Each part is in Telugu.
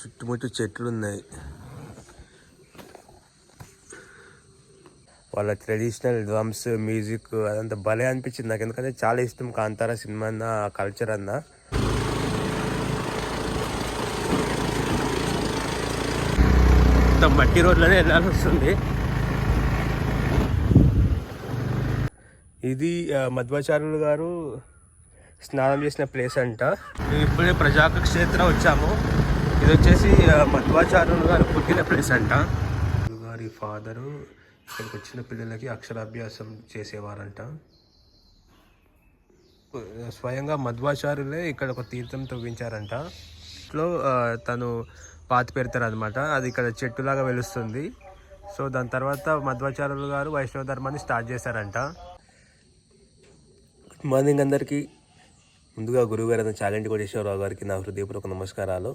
చుట్టుముట్టు చెట్లు ఉన్నాయి. వాళ్ళ ట్రెడిషనల్ డ్రమ్స్ మ్యూజిక్ అదంతా భలే అనిపించింది నాకు. ఎందుకంటే చాలా ఇష్టం కాంతారా సినిమా అన్న, ఆ కల్చర్ అన్న. మొత్తం మట్టి రోడ్లోనే వెళ్ళాల్సి వస్తుంది. ఇది మధ్వాచార్యులు గారు స్నానం చేసిన ప్లేస్ అంట. మేము ఇప్పుడే ప్రజాక క్షేత్రం వచ్చాము. ఇది వచ్చేసి మధ్వాచార్యులు గారు పుట్టిన ప్లేస్ అంట. గారి ఫాదరు ఇక్కడికి వచ్చిన పిల్లలకి అక్షరాభ్యాసం చేసేవారంట. స్వయంగా మధ్వాచార్యులే ఇక్కడ ఒక తీర్థం తవ్వించారంట. ఇట్లో తను పాతి పెడతారు అనమాట. అది ఇక్కడ చెట్టులాగా వెలుస్తుంది. సో దాని తర్వాత మధ్వాచార్యులు గారు వైష్ణవ ధర్మాన్ని స్టార్ట్ చేశారంట. గుడ్ మార్నింగ్ అందరికీ. ముందుగా గురువుగారు అయిన చాగంటి కోటేశ్వరరావు గారికి నా హృదయపూర్వక నమస్కారాలు.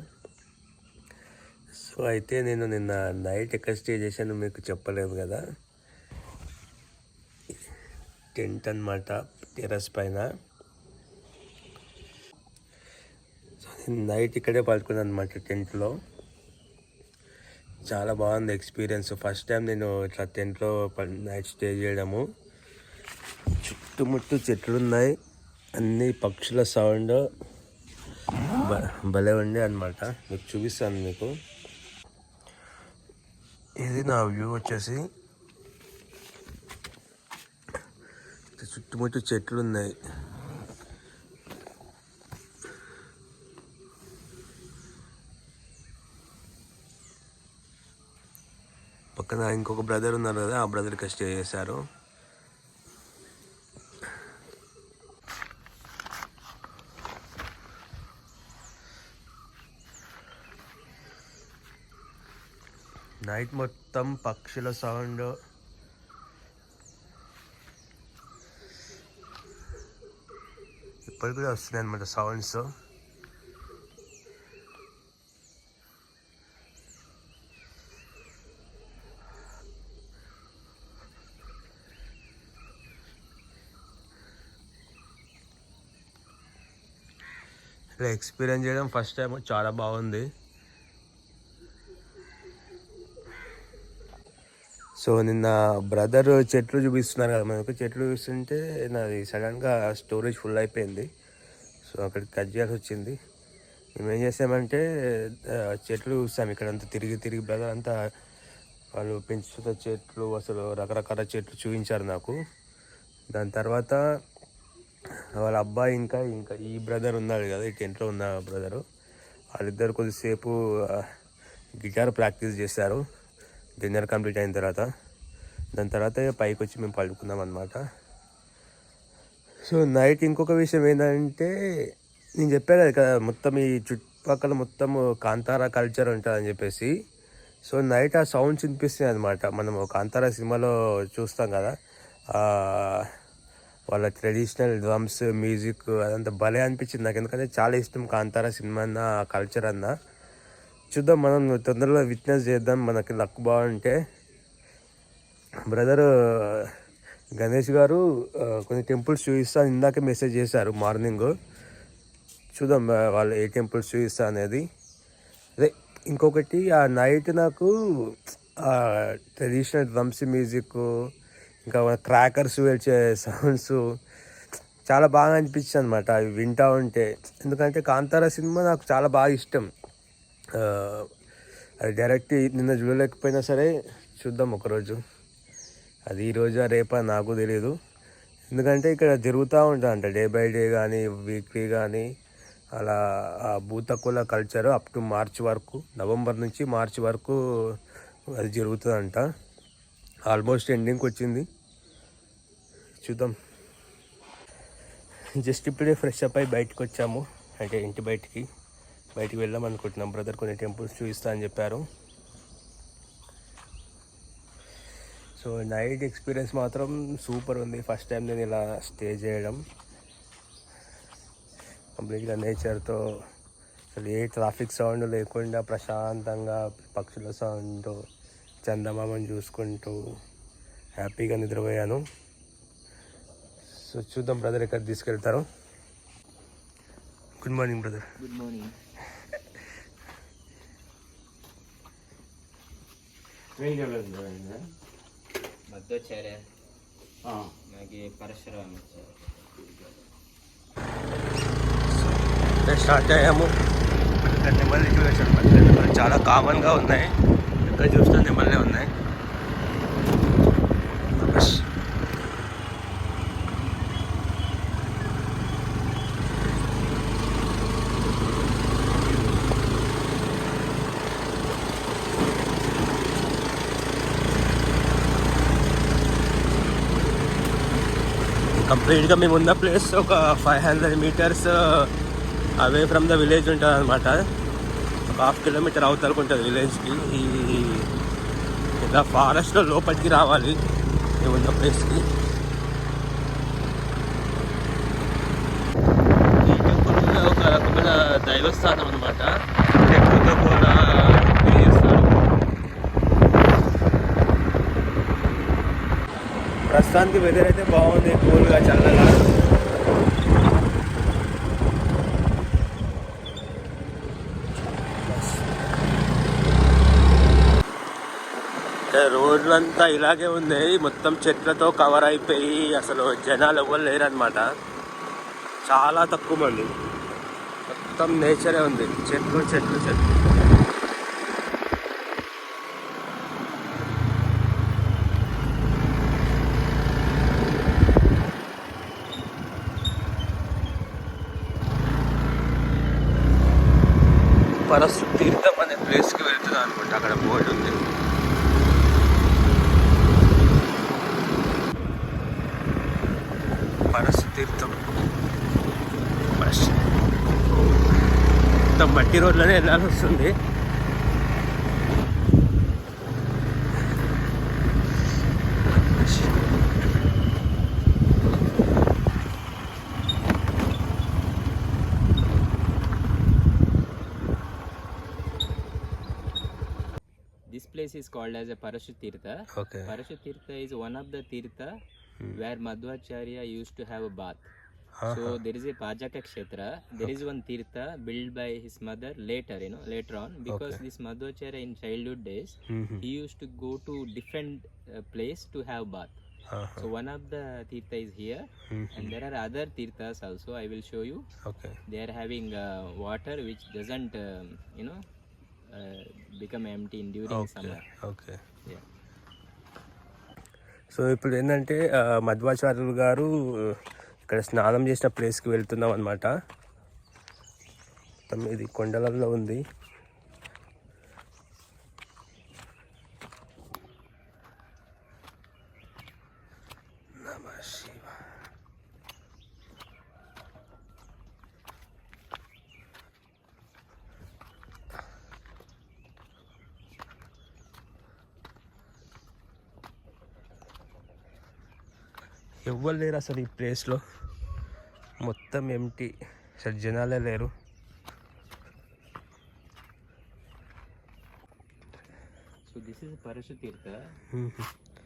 సో అయితే నేను నిన్న నైట్ ఎక్కడ స్టే చేశాను మీకు చెప్పలేదు కదా. టెంట్ అనమాట, టెర్రస్ పైన. సో నేను నైట్ ఇక్కడే పడుకున్నాను అనమాట, టెంట్లో. చాలా బాగుంది ఎక్స్పీరియన్స్. ఫస్ట్ టైం నేను ఇట్లా టెంట్లో నైట్ స్టే చేయడము. చుట్టుముట్టు చెట్లు ఉన్నాయి, అన్ని పక్షుల సౌండ్ భలే ఉండే అనమాట. మీకు చూపిస్తాను మీకు. ఇది నా వ్యూ వచ్చేసి. చుట్టుముట్టు చెట్లు ఉన్నాయి. పక్కన ఇంకొక బ్రదర్ ఉన్నారు కదా, ఆ బ్రదర్కి స్టే చేశారు. నైట్ మొత్తం పక్షుల సౌండ్, ఇప్పటికి కూడా వస్తున్నాయి అనమాట సౌండ్స్. ఇలా ఎక్స్పీరియన్స్ చేయడం ఫస్ట్ టైం, చాలా బాగుంది. సో నిన్న బ్రదర్ చెట్లు చూపిస్తున్నారు కదా మనకు. చెట్లు చూస్తుంటే నాది సడన్గా స్టోరేజ్ ఫుల్ అయిపోయింది. సో అక్కడికి కట్ చేయాల్సి వచ్చింది. మేము ఏం చేసామంటే చెట్లు చూస్తాం ఇక్కడంతా తిరిగి బ్రదర్ అంతా వాళ్ళు పెంచుతున్న చెట్లు, అసలు రకరకాల చెట్లు చూపించారు నాకు. దాని తర్వాత వాళ్ళ అబ్బాయి ఇంకా ఈ బ్రదర్ ఉన్నాడు కదా, ఈ టెంట్లో ఉన్న బ్రదరు, వాళ్ళిద్దరు కొద్దిసేపు గిటార్ ప్రాక్టీస్ చేశారు డిన్నర్ కంప్లీట్ అయిన తర్వాత. దాని తర్వాత పైకి వచ్చి మేము పడుకున్నాం అనమాట. సో నైట్ ఇంకొక విషయం ఏంటంటే, నేను చెప్పాను కదా మొత్తం ఈ చుట్టుపక్కల మొత్తం కాంతారా కల్చర్ ఉంటుందని చెప్పేసి. సో నైట్ ఆ సౌండ్స్ వినిపిస్తాయి అనమాట. మనం కాంతారా సినిమాలో చూస్తాం కదా, వాళ్ళ ట్రెడిషనల్ డ్రమ్స్ మ్యూజిక్ అదంతా భలే అనిపించింది నాకు. ఎందుకంటే చాలా ఇష్టం కాంతారా సినిమా అన్న, ఆ కల్చర్ అన్న. చూద్దాం, మనం తొందరలో విట్నెస్ చేద్దాం, మనకి లక్ బాగుంటే. బ్రదర్ గణేష్ గారు కొన్ని టెంపుల్స్ చూపిస్తా ఇందాకే మెసేజ్ చేశారు మార్నింగ్. చూద్దాం వాళ్ళు ఏ టెంపుల్స్ చూపిస్తా అనేది. అదే ఇంకొకటి, ఆ నైట్ నాకు ట్రెడిషనల్ డ్రమ్స్ మ్యూజిక్, ఇంకా క్రాకర్స్ వేల్చే సౌండ్స్ చాలా బాగా అనిపించింది అనమాట అవి వింటూ ఉంటే. ఎందుకంటే కాంతారా సినిమా నాకు చాలా బాగా ఇష్టం. అది డైరెక్ట్ నిన్న చూడలేకపోయినా సరే చూద్దాం ఒకరోజు. అది ఈరోజు రేపా నాకు తెలియదు. ఎందుకంటే ఇక్కడ జరుగుతూ ఉంటుందంట డే బై డే కానీ వీక్లీ కానీ. అలా ఆ భూతకుల కల్చర్ అప్ టు మార్చ్ వరకు, నవంబర్ నుంచి మార్చ్ వరకు అది జరుగుతుందంట. ఆల్మోస్ట్ ఎండింగ్కి వచ్చింది, చూద్దాం. జస్ట్ ఇప్పుడే ఫ్రెష్ అప్ అయి బయటకు వచ్చాము, అంటే ఇంటి బయటికి వెళ్దాం అనుకుంటున్నాం. బ్రదర్ కొన్ని టెంపుల్స్ చూపిస్తా అని చెప్పారు. సో నైట్ ఎక్స్పీరియన్స్ మాత్రం సూపర్ ఉంది. ఫస్ట్ టైం నేను ఇలా స్టే చేయడం, కంప్లీట్గా నేచర్తో, అసలు ఏ ట్రాఫిక్ సౌండ్ లేకుండా ప్రశాంతంగా పక్షుల సౌండ్, చందమామని చూసుకుంటూ హ్యాపీగా నిద్రపోయాను. సో చూద్దాం బ్రదర్ ఎక్కడ తీసుకెళ్తారో. Good morning brother. Good morning. Madhvacharya మనకి పరశురామ స్టార్ట్ అయ్యాము. ఇక్కడ నెమలి చూసాను, చాలా కామన్గా ఉన్నాయి, ఎక్కడ చూసినా నెమలే ఉన్నాయి. కంప్లీట్గా మేము ఉన్న ప్లేస్ ఒక 500 meters away from the village ఉంటుంది అనమాట. ఒక 1/2 kilometer అవతలకు ఉంటుంది విలేజ్కి. ఇలా ఫారెస్ట్లో లోపలికి రావాలి మేము ఉన్న ప్లేస్కి. ఈ టెంపుల్ ఒక రకమైన దైవస్థానం అనమాట. టెంపుల్తో కూడా చేస్తారు. ప్రస్తుతానికి వెదర్ అయితే బాగుంది, కూల్గా చల్లగా. రోడ్లంతా ఇలాగే ఉన్నాయి, మొత్తం చెట్లతో కవర్ అయిపోయి అసలు జనాలు ఎవరు లేరనమాట. చాలా తక్కువ మంది, మొత్తం నేచరే ఉంది, చెట్లు చెట్లు చెట్లు. పరశు తీర్థం అనే ప్లేస్కి వెళ్తున్నాను అనుకుంటా, అక్కడ బోర్డు ఉంది. పరశు తీర్థం మొత్తం మట్టి రోడ్లోనే వెళ్ళాల్సి వస్తుంది. This place is called as a Parashu Tirtha. Okay. Parashu Tirtha is one of the Tirtha where Madhvacharya used to have a bath. So there is a Pajaka Kshetra. There is one Tirtha built by his mother later on, because this Madhvacharya in childhood days, he used to go to different place to have bath. So one of the Tirtha is here, and there are other Tirthas also. I will show you. Okay. They are having water which doesn't become empty during summer. Okay. Yeah. So ఇప్పుడు ఏంటంటే మధ్వాచార్యులు గారు ఇక్కడ స్నానం చేసిన ప్లేస్కి వెళ్తున్నాం అనమాట. మొత్తం ఇది కొండలలో ఉంది. నమః శివాయ. ఎవ్వరు లేరు అసలు ఈ ప్లేస్లో, మొత్తం ఎంటీ, అసలు జనాలే లేరు. So this is Parashu Tirtha.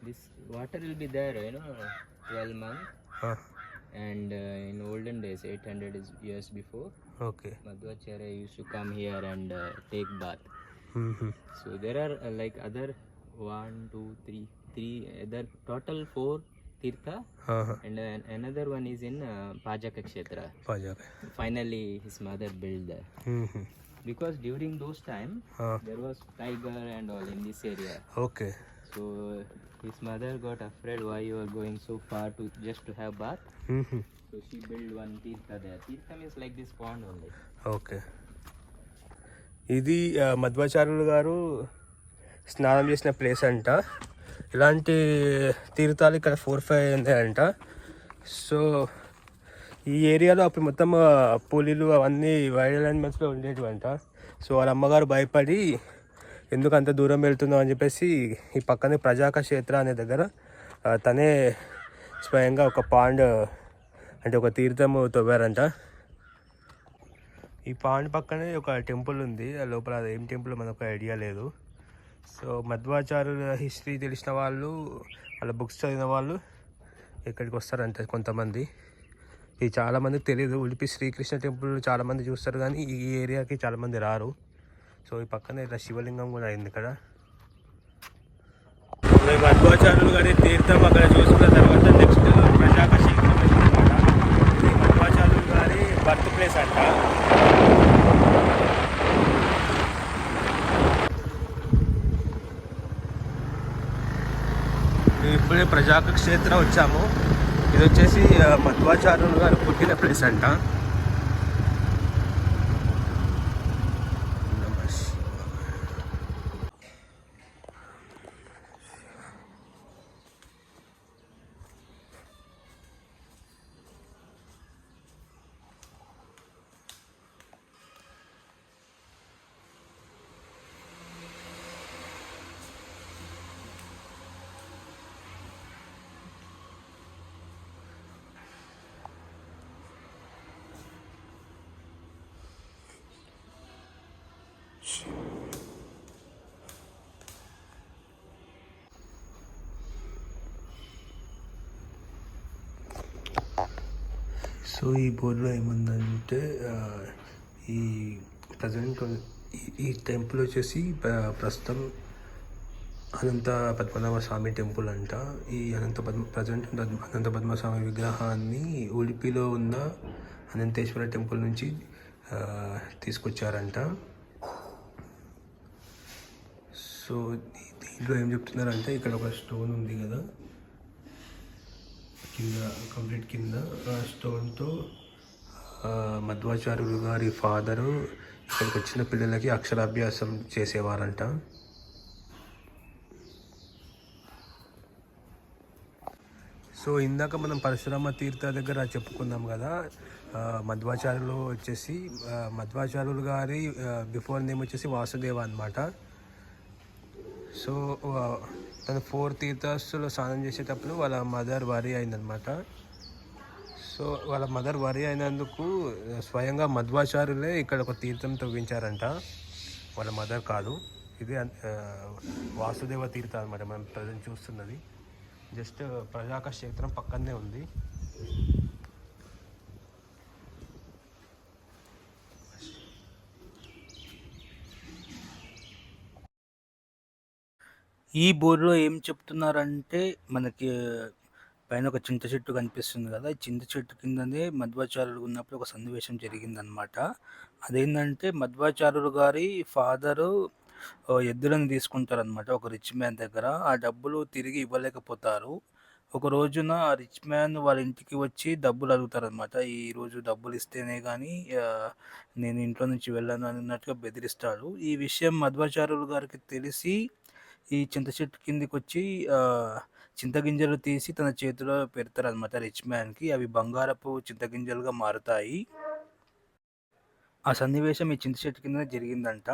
This water will be there, 12 months. And in olden days, 800 years before, okay. Madhvacharya used to come here and take bath. So there are like other 1, 2, 3 other total 4 Tirtha, and another one is in Pajaka Kshetra. Finally his mother built there. Because during those time there was tiger and all in this area. Okay. So his mother got afraid, why you are going so far to just to have bath. So she built one Tirtha there. Tirtha means like this pond only. Okay. ఇది మధ్వాచార్యులు గారు స్నానం చేసిన ప్లేస్ అంట. ఇలాంటి తీర్థాలు ఇక్కడ 4-5 ఉన్నాయంట. సో ఈ ఏరియాలో అప్పుడు మొత్తం పులిలు అవన్నీ వైల్డ్ యానిమల్స్లో ఉండేటివంట. సో వాళ్ళ అమ్మగారు భయపడి ఎందుకు అంత దూరం వెళ్తుందో అని చెప్పేసి ఈ పక్కనే ప్రజాక క్షేత్ర అనే దగ్గర తనే స్వయంగా ఒక పాండ్ అంటే ఒక తీర్థము తవ్వారంట. ఈ పాండ్ పక్కనే ఒక టెంపుల్ ఉంది, లోపల అది ఏం టెంపుల్ మనకు ఐడియా లేదు. సో మధ్వాచార్యుల హిస్టరీ తెలిసిన వాళ్ళు, వాళ్ళ బుక్స్ చదివిన వాళ్ళు ఇక్కడికి వస్తారంట కొంతమంది. ఇది చాలామందికి తెలియదు. ఉడిపి శ్రీకృష్ణ టెంపుల్ చాలామంది చూస్తారు కానీ ఈ ఏరియాకి చాలామంది రారు. సో ఈ పక్కనే ఇట్లా శివలింగం కూడా అయింది ఇక్కడ. మధ్వాచార్యులు గారి తీర్థం అక్కడ చూసుకున్న తర్వాత నెక్స్ట్ ప్రజాక క్షేత్రం అనమాట. ఇది మధ్వాచార్యులు గారి బర్త్ ప్లేస్ అంట. మేము ఇప్పుడే ప్రజాక క్షేత్రం వచ్చాము. ఇది వచ్చేసి మధ్వాచార్యులు గారు పుట్టిన ప్లేస్ అంట. సో ఈ బోర్డులో ఏముందంటే ఈ ప్రజెంట్ ఈ టెంపుల్ వచ్చేసి ప్రస్తుతం అనంత పద్మనాభ స్వామి టెంపుల్ అంట. ఈ ప్రజెంట్ అనంత పద్మస్వామి విగ్రహాన్ని ఉడిపిలో ఉన్న అనంతేశ్వర టెంపుల్ నుంచి తీసుకొచ్చారంట. సో దీంట్లో ఏం చెప్తున్నారంటే ఇక్కడ ఒక స్టోన్ ఉంది కదా కింద, కంప్లీట్ కింద, ఆ స్టోన్తో మధ్వాచార్యులు గారి ఫాదరు ఇక్కడికి వచ్చిన పిల్లలకి అక్షరాభ్యాసం చేసేవారంట. సో ఇందాక మనం పరశురామ తీర్థ దగ్గర చెప్పుకున్నాం కదా, మధ్వాచార్యులు వచ్చేసి మధ్వాచార్యులు గారి బిఫోర్ నేమ్ వచ్చేసి వాసుదేవ అనమాట. సో తను 4 తీర్థస్తులు స్నానం చేసేటప్పుడు వాళ్ళ మదర్ వరి అయిందనమాట. సో వాళ్ళ మదర్ వరి అయినందుకు స్వయంగా మధ్వాచార్యులే ఇక్కడ ఒక తీర్థం తవ్వించారంట, వాళ్ళ మదర్ కాదు. ఇది వాసుదేవ తీర్థం అనమాట మనం ప్రజెంట్ చూస్తున్నది. జస్ట్ ప్రజాక క్షేత్రం పక్కనే ఉంది. ఈ బోర్డులో ఏం చెప్తున్నారంటే మనకి పైన ఒక చింత చెట్టు కనిపిస్తుంది కదా, ఈ చింత చెట్టు కిందనే మధ్వాచార్యులు ఉన్నప్పుడు ఒక సన్నివేశం జరిగిందనమాట. అదేంటంటే మధ్వాచార్యులు గారి ఫాదరు ఎద్దులను తీసుకుంటారనమాట ఒక రిచ్ మ్యాన్ దగ్గర. ఆ డబ్బులు తిరిగి ఇవ్వలేకపోతారు. ఒక రోజున ఆ రిచ్ మ్యాన్ వాళ్ళ ఇంటికి వచ్చి డబ్బులు అడుగుతారనమాట. ఈరోజు డబ్బులు ఇస్తేనే కానీ నేను ఇంట్లో నుంచి వెళ్ళను అన్నట్టుగా బెదిరిస్తాడు. ఈ విషయం మధ్వాచార్యులు గారికి తెలిసి ఈ చింత చెట్టు కిందికి వచ్చి చింతగింజలు తీసి తన చేతిలో పెడతారనమాట రిచ్ మ్యాన్కి. అవి బంగారపు చింతగింజలుగా మారుతాయి. ఆ సన్నివేశం ఈ చింత చెట్టు కింద జరిగిందంట.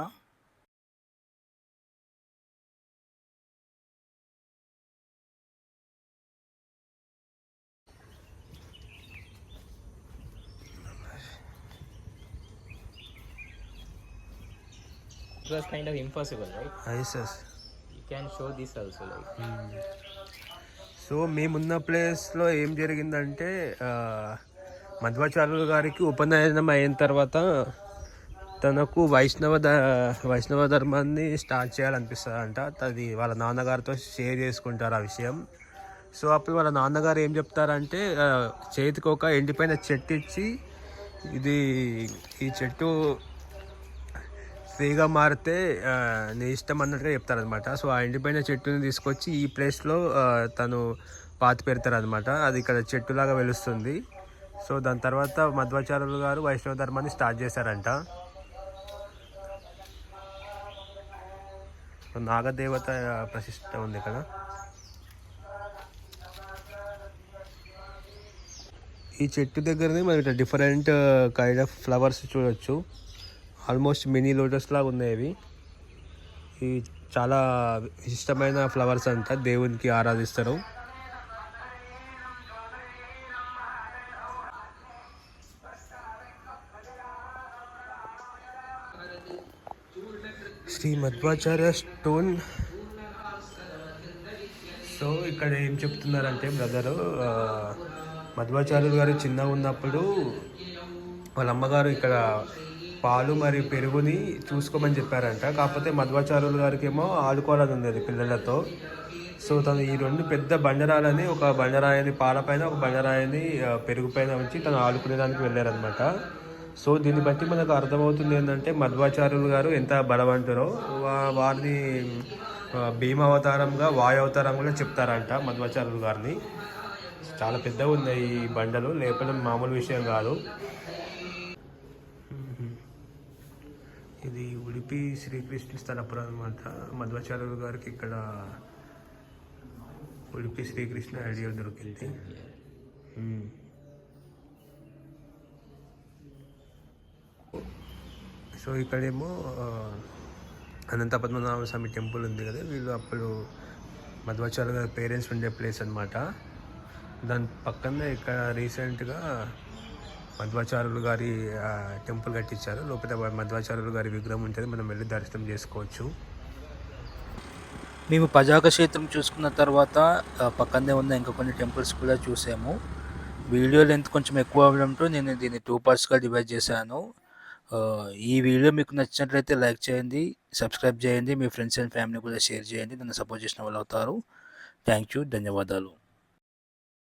It was kind of impossible, right? Yes, yes. You can show this also, like. So మేమున్న ప్లేస్లో ఏం జరిగిందంటే మధ్వాచార్యులు గారికి ఉపనయనం అయిన తర్వాత తనకు వైష్ణవ ధర్మాన్ని స్టార్ట్ చేయాలనిపిస్తుందంట. అది వాళ్ళ నాన్నగారితో షేర్ చేసుకుంటారు ఆ విషయం. సో అప్పుడు వాళ్ళ నాన్నగారు ఏం చెప్తారంటే చేతికి ఒక ఎండిపోయిన చెట్టు ఇచ్చి ఈ చెట్టు ఫ్రీగా మారితే నీ ఇష్టం అన్నట్టుగా చెప్తారనమాట. సో ఆ ఎండిపోయిన చెట్టుని తీసుకొచ్చి ఈ ప్లేస్లో తను పాతి పెడతారనమాట. అది ఇక్కడ చెట్టులాగా వెలుస్తుంది. సో దాని తర్వాత మధ్వాచార్యులు గారు వైష్ణవ ధర్మాన్ని స్టార్ట్ చేశారంట. నాగదేవత ప్రతిష్ట ఉంది ఇక్కడ. ఈ చెట్టు దగ్గరనే మనకి డిఫరెంట్ కైండ్ ఆఫ్ ఫ్లవర్స్ చూడొచ్చు. ఆల్మోస్ట్ మినీ లోటస్ లాగా ఉన్నాయి ఇవి. ఇవి చాలా ఇష్టమైన ఫ్లవర్స్ అంట, దేవునికి ఆరాధిస్తారు. శ్రీ మధ్వాచార్య స్టోన్. సో ఇక్కడ ఏం చెప్తున్నారంటే బ్రదరు, మధ్వాచార్యులు గారు చిన్నగా ఉన్నప్పుడు వాళ్ళ అమ్మగారు ఇక్కడ పాలు మరియు పెరుగుని చూసుకోమని చెప్పారంట. కాకపోతే మధ్వాచార్యులు గారికి ఏమో ఆడుకోవాలని ఉండేది పిల్లలతో. సో తను ఈ రెండు పెద్ద బండరాలని, ఒక బండరాయిని పాలపైన, ఒక బండరాయిని పెరుగు పైన ఉంచి తను ఆడుకునేదానికి వెళ్ళారనమాట. సో దీన్ని బట్టి మనకు అర్థమవుతుంది ఏంటంటే మధ్వాచార్యులు గారు ఎంత బలవంతురో. వారిని భీమ అవతారంగా, వాయు అవతారంగా చెప్తారంట మధ్వాచార్యులు గారిని. చాలా పెద్దగా ఉన్నాయి ఈ బండలు, లేకపోతే మామూలు విషయం కాదు. ఇది ఉడిపి శ్రీకృష్ణ స్థలపురం అనమాట. మధ్వాచార్యులు గారికి ఇక్కడ ఉడిపి శ్రీకృష్ణ ఐడియా దొరికింది. సో ఇక్కడేమో అనంత పద్మనాభ స్వామి టెంపుల్ ఉంది కదా, వీళ్ళు అప్పుడు మధ్వాచార్య గారి పేరెంట్స్ ఉండే ప్లేస్ అనమాట. దాని పక్కనే ఇక్కడ రీసెంట్గా మధ్వాచార్యులు గారి టెంపుల్ కట్టించారు. లోపల మధ్వాచార్యులు గారి విగ్రహం ఉంటుంది, మనం వెళ్ళి దర్శనం చేసుకోవచ్చు. మేము పజాక క్షేత్రం చూసుకున్న తర్వాత పక్కనే ఉన్న ఇంకా కొన్ని టెంపుల్స్ కూడా చూసాము. వీడియో లెంత్ కొంచెం ఎక్కువ అవడంతో నేను దీన్ని 2 పార్ట్స్గా డివైడ్ చేశాను. ఈ వీడియో మీకు నచ్చినట్లయితే లైక్ చేయండి, సబ్స్క్రైబ్ చేయండి, మీ ఫ్రెండ్స్ అండ్ ఫ్యామిలీ కూడా షేర్ చేయండి. నన్ను సపోర్ట్ చేసిన వాళ్ళు అవుతారు. థ్యాంక్ యూ, ధన్యవాదాలు.